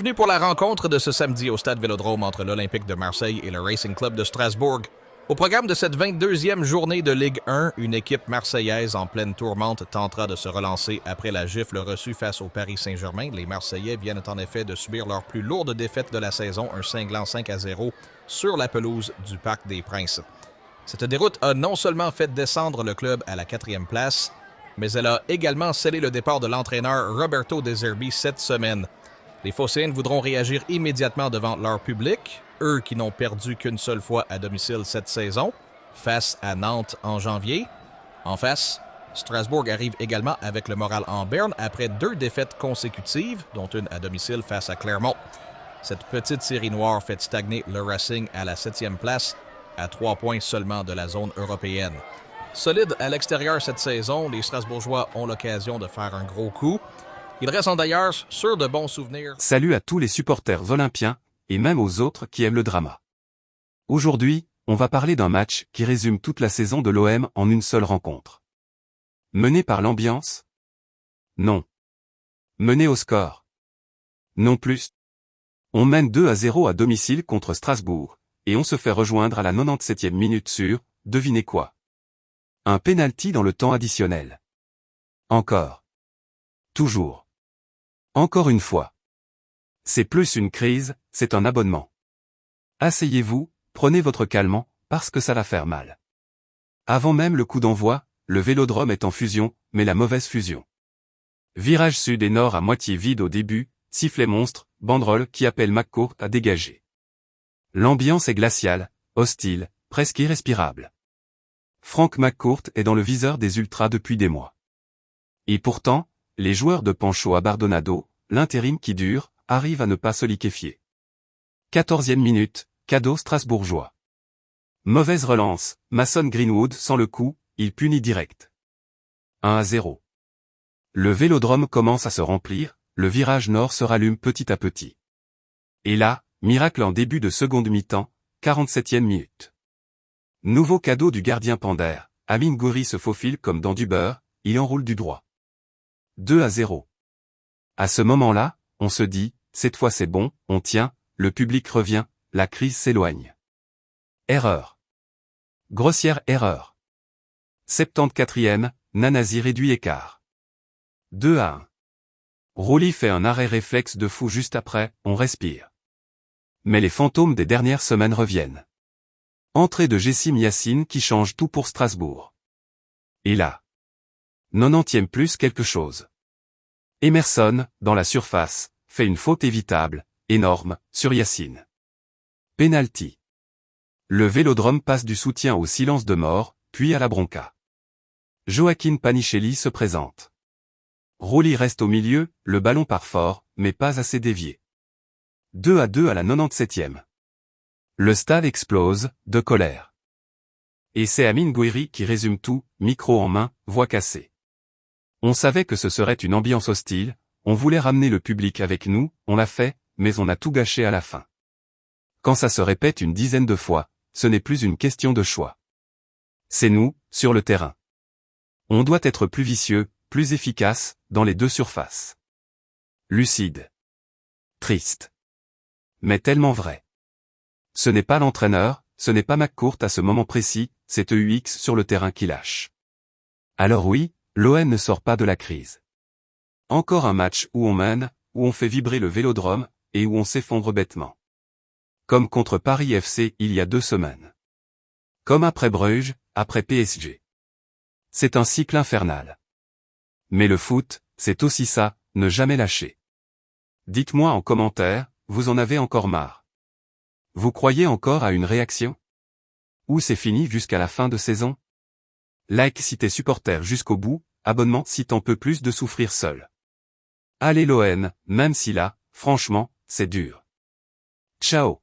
Bienvenue pour la rencontre de ce samedi au Stade Vélodrome entre l'Olympique de Marseille et le Racing Club de Strasbourg. Au programme de cette 22e journée de Ligue 1, une équipe marseillaise en pleine tourmente tentera de se relancer après la gifle reçue face au Paris Saint-Germain. Les Marseillais viennent en effet de subir leur plus lourde défaite de la saison, un cinglant 5-0 sur la pelouse du Parc des Princes. Cette déroute a non seulement fait descendre le club à la 4e place, mais elle a également scellé le départ de l'entraîneur Roberto De Zerbi cette semaine. Les Phocéens voudront réagir immédiatement devant leur public, eux qui n'ont perdu qu'une seule fois à domicile cette saison, face à Nantes en janvier. En face, Strasbourg arrive également avec le moral en berne après 2 défaites consécutives, dont une à domicile face à Clermont. Cette petite série noire fait stagner le Racing à la 7e place, à 3 points seulement de la zone européenne. Solides à l'extérieur cette saison, les Strasbourgeois ont l'occasion de faire un gros coup. Ils restent d'ailleurs sur de bons souvenirs. Salut à tous les supporters olympiens, et même aux autres qui aiment le drama. Aujourd'hui, on va parler d'un match qui résume toute la saison de l'OM en une seule rencontre. Mené par l'ambiance? Non. Mené au score? Non plus. On mène 2-0 à domicile contre Strasbourg, et on se fait rejoindre à la 97e minute sur, devinez quoi? Un pénalty dans le temps additionnel. Encore. Toujours. Encore une fois. C'est plus une crise, c'est un abonnement. Asseyez-vous, prenez votre calmant, parce que ça va faire mal. Avant même le coup d'envoi, le Vélodrome est en fusion, mais la mauvaise fusion. Virage sud et nord à moitié vide au début, sifflet monstre, banderole qui appelle McCourt à dégager. L'ambiance est glaciale, hostile, presque irrespirable. Frank McCourt est dans le viseur des ultras depuis des mois. Et pourtant, les joueurs de Pancho à Bardonado, l'intérim qui dure, arrivent à ne pas se liquéfier. 14e minute, cadeau strasbourgeois. Mauvaise relance, Mason Greenwood sans le coup, il punit direct. 1-0. Le Vélodrome commence à se remplir, le virage nord se rallume petit à petit. Et là, miracle en début de seconde mi-temps, 47e minute. Nouveau cadeau du gardien Pander, Amine Gouiri se faufile comme dans du beurre, il enroule du droit. 2-0. À ce moment-là, on se dit, cette fois c'est bon, on tient, le public revient, la crise s'éloigne. Erreur. Grossière erreur. 74e, Nanasi réduit écart. 2-1. Rouli fait un arrêt réflexe de fou juste après, on respire. Mais les fantômes des dernières semaines reviennent. Entrée de Jessim Yacine qui change tout pour Strasbourg. Et là. 90e plus quelque chose. Emerson, dans la surface, fait une faute évitable, énorme, sur Yacine. Penalty. Le Vélodrome passe du soutien au silence de mort, puis à la bronca. Joaquin Panichelli se présente. Rouli reste au milieu, le ballon part fort, mais pas assez dévié. 2-2 à la 97e. Le stade explose, de colère. Et c'est Amine Gouiri qui résume tout, micro en main, voix cassée. On savait que ce serait une ambiance hostile, on voulait ramener le public avec nous, on l'a fait, mais on a tout gâché à la fin. Quand ça se répète une dizaine de fois, ce n'est plus une question de choix. C'est nous, sur le terrain. On doit être plus vicieux, plus efficace, dans les deux surfaces. Lucide. Triste. Mais tellement vrai. Ce n'est pas l'entraîneur, ce n'est pas McCourt à ce moment précis, c'est EUX sur le terrain qui lâche. Alors oui, l'OM ne sort pas de la crise. Encore un match où on mène, où on fait vibrer le Vélodrome, et où on s'effondre bêtement. Comme contre Paris FC il y a 2 semaines. Comme après Bruges, après PSG. C'est un cycle infernal. Mais le foot, c'est aussi ça, ne jamais lâcher. Dites-moi en commentaire, vous en avez encore marre. Vous croyez encore à une réaction? Ou c'est fini jusqu'à la fin de saison? Like si t'es supporter jusqu'au bout, abonnement si t'en peux plus de souffrir seul. Allez l'OM, même si là, franchement, c'est dur. Ciao.